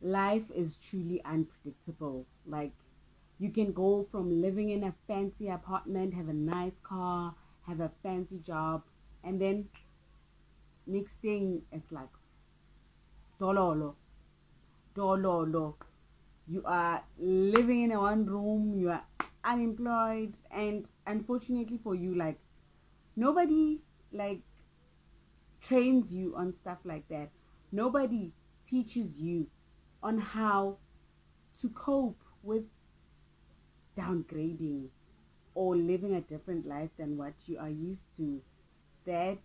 life is truly unpredictable. Like, you can go from living in a fancy apartment, have a nice car, have a fancy job, and then next thing it's like dololo, dololo. You are living in a one room, you are unemployed, and unfortunately for you, like, nobody like trains you on stuff like that. Nobody teaches you on how to cope with downgrading or living a different life than what you are used to. That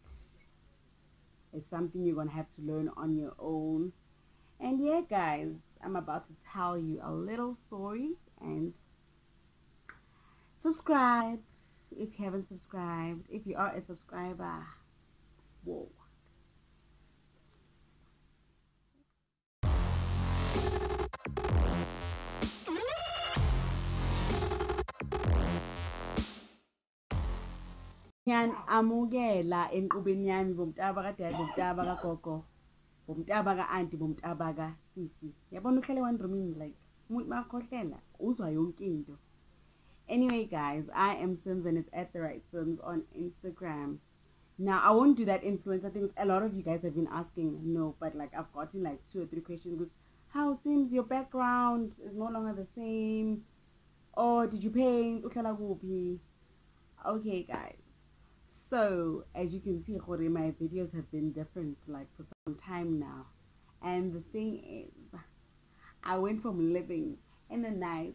is something you're gonna have to learn on your own. And yeah, guys, I'm about to tell you a little story, and subscribe if you haven't subscribed. If you are a subscriber, whoa. Amukela enqubeni yami bomntaba kadade, bomntaba kagogo, bomntaba ka-anti, bomntaba ka-sisi. Yabona uhlele one room, like umuntu makhohlela uzwa yonke into. Anyway, guys, I am Simz, and it's at the right Simz on Instagram. Now, I won't do that influencer thing. A lot of you guys have been asking, no, but like I've gotten like 2 or 3 questions with, how Simz, your background is no longer the same, or did you paint? Okay, guys. So, as you can see, my videos have been different like for some time now. And the thing is, I went from living in a nice,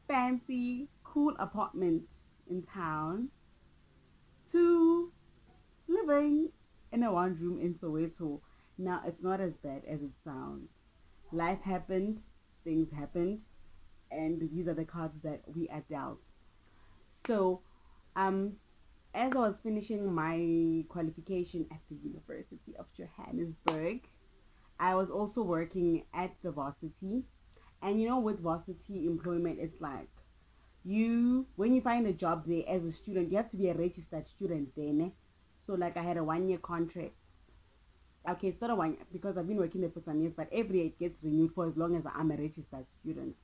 fancy, cool apartment in town to living in a one room in Soweto. Now, it's not as bad as it sounds. Life happened, things happened, and these are the cards that we are dealt. So, as I was finishing my qualification at the University of Johannesburg, I was also working at the varsity. And you know, with varsity employment, it's like when you find a job there as a student, you have to be a registered student then. So like I had a 1-year contract. Okay, it's not a 1 year because I've been working there for some years, but every year it gets renewed for as long as I'm a registered student.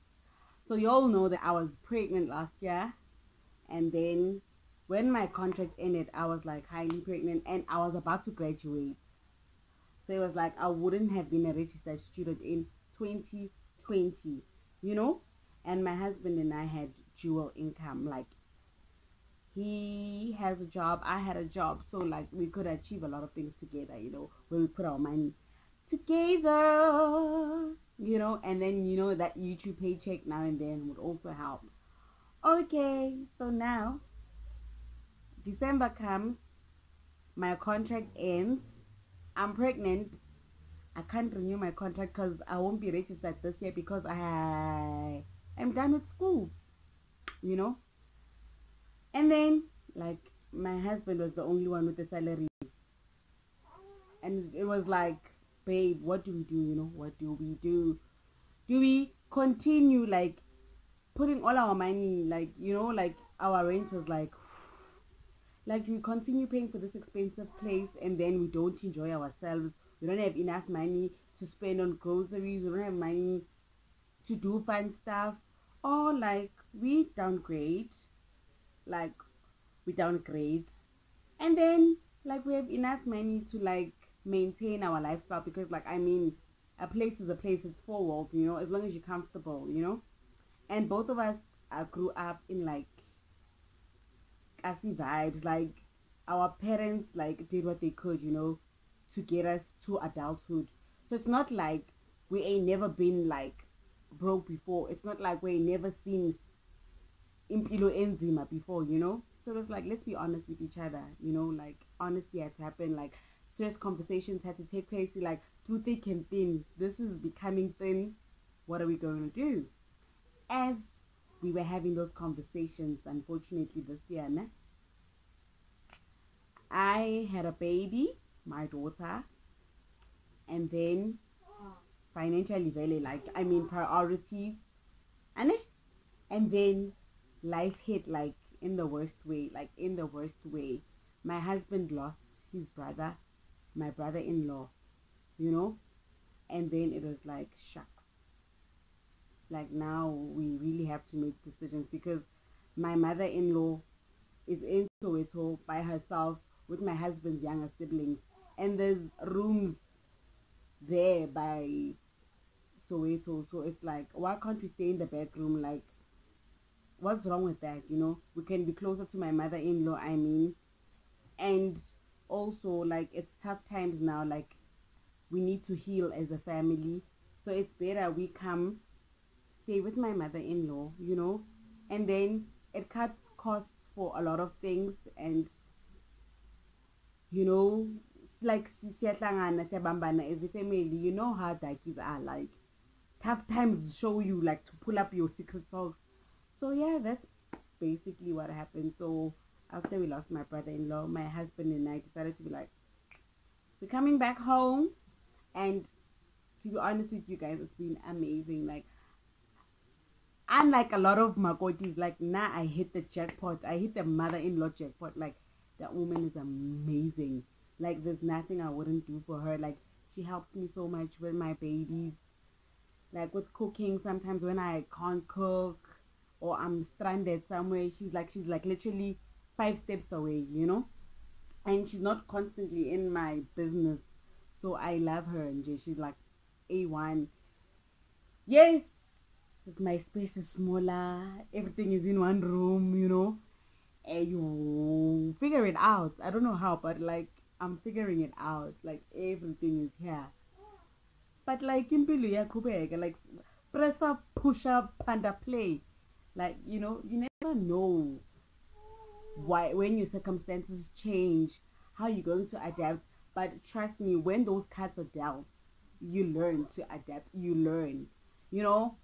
So you all know that I was pregnant last year, and then when my contract ended, I was like highly pregnant and I was about to graduate. So it was like I wouldn't have been a registered student in 2020, you know? And my husband and I had dual income. Like, he has a job, I had a job. So like we could achieve a lot of things together, you know, when we put our money together, you know? And then, you know, that YouTube paycheck now and then would also help. Okay, so now December comes, my contract ends, I'm pregnant, I can't renew my contract because I won't be registered this year because I'm done with school, you know. And then, like, my husband was the only one with the salary, and it was like, babe, what do we do, you know? What do we do? Do we continue like putting all our money, like, you know, like our rent was like we continue paying for this expensive place, and then we don't enjoy ourselves. We don't have enough money to spend on groceries. We don't have money to do fun stuff. Or like we downgrade, and then like we have enough money to like maintain our lifestyle, because like, I mean, a place is a place. It's 4 walls, you know, as long as you're comfortable, you know. And both of us grew up in like Kasi vibes. Like, our parents like did what they could, you know, to get us to adulthood. So it's not like we ain't never been like broke before. It's not like we ain't never seen impilo enzima before, you know. So it's like, let's be honest with each other, you know. Like, honesty had to happen. Like, serious conversations had to take place. Like, through thick and thin, this is becoming thin. What are we going to do? As we were having those conversations, unfortunately this year, I had a baby, my daughter, and then financially very, like, I mean, priorities, and then life hit like in the worst way. My husband lost his brother, my brother-in-law, you know. And then it was like, shucks, Like now we really have to make decisions because my mother-in-law is in Soweto by herself with my husband's younger siblings, and there's rooms there by Soweto. So it's like, why can't we stay in the bedroom? Like, what's wrong with that? You know, we can be closer to my mother-in-law. I mean, and also like it's tough times now. Like we need to heal as a family, so it's better we come stay with my mother-in-law. You know, and then it cuts costs for a lot of things, and you know, like siyahlangana siyabambana as a family. You know how dakis are like. Tough times show you like to pull up your secret sauce. So yeah, that's basically what happened. So after we lost my brother-in-law, my husband and I decided to be like, we're coming back home. And to be honest with you guys, it's been amazing. Like, unlike a lot of makotis, like now I hit the jackpot. I hit the mother-in-law jackpot. Like, that woman is amazing. Like, there's nothing I wouldn't do for her. Like, she helps me so much with my babies. Like with cooking, sometimes when I can't cook or I'm stranded somewhere, she's like literally 5 steps away, you know. And she's not constantly in my business, so I love her. And she's like A1. Yes, my space is smaller, everything is in one room, you know, and you figure it out. I don't know how, but like I'm figuring it out. Like everything is here. But like impilo iyaqhubeka, like press up, push up, panda play. Like, you know, you never know why when your circumstances change, how you're going to adapt. But trust me, when those cards are dealt, you learn to adapt. You learn, you know,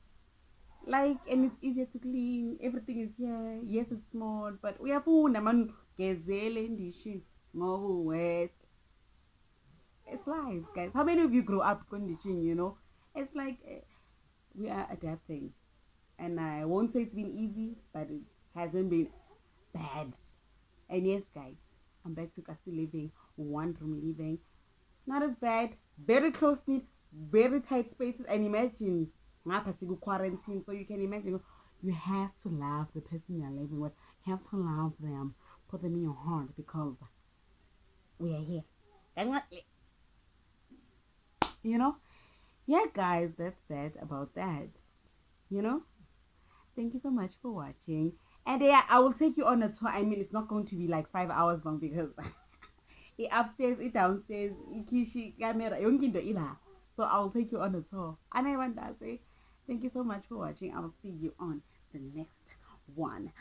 like, and it's easier to clean. Everything is here. Yes, it's small, but we have man gezele ndishi ngobu west. It's life, guys. How many of you grew up conditioning, you know? It's like we are adapting. And I won't say it's been easy, but it hasn't been bad. And yes, guys, I'm back to Kasi living, one room living. Not as bad, very close knit, very tight spaces. And imagine, quarantine, so you can imagine, you have to love the person you're living with. You have to love them, put them in your heart because we are here. You know, yeah, guys, that's that about that. You know, thank you so much for watching, and yeah, I will take you on a tour. I mean, it's not going to be like 5 hours long because it upstairs, it downstairs, ikishi camera, yonke ila. So I'll take you on a tour. And I want to say thank you so much for watching. I'll see you on the next one.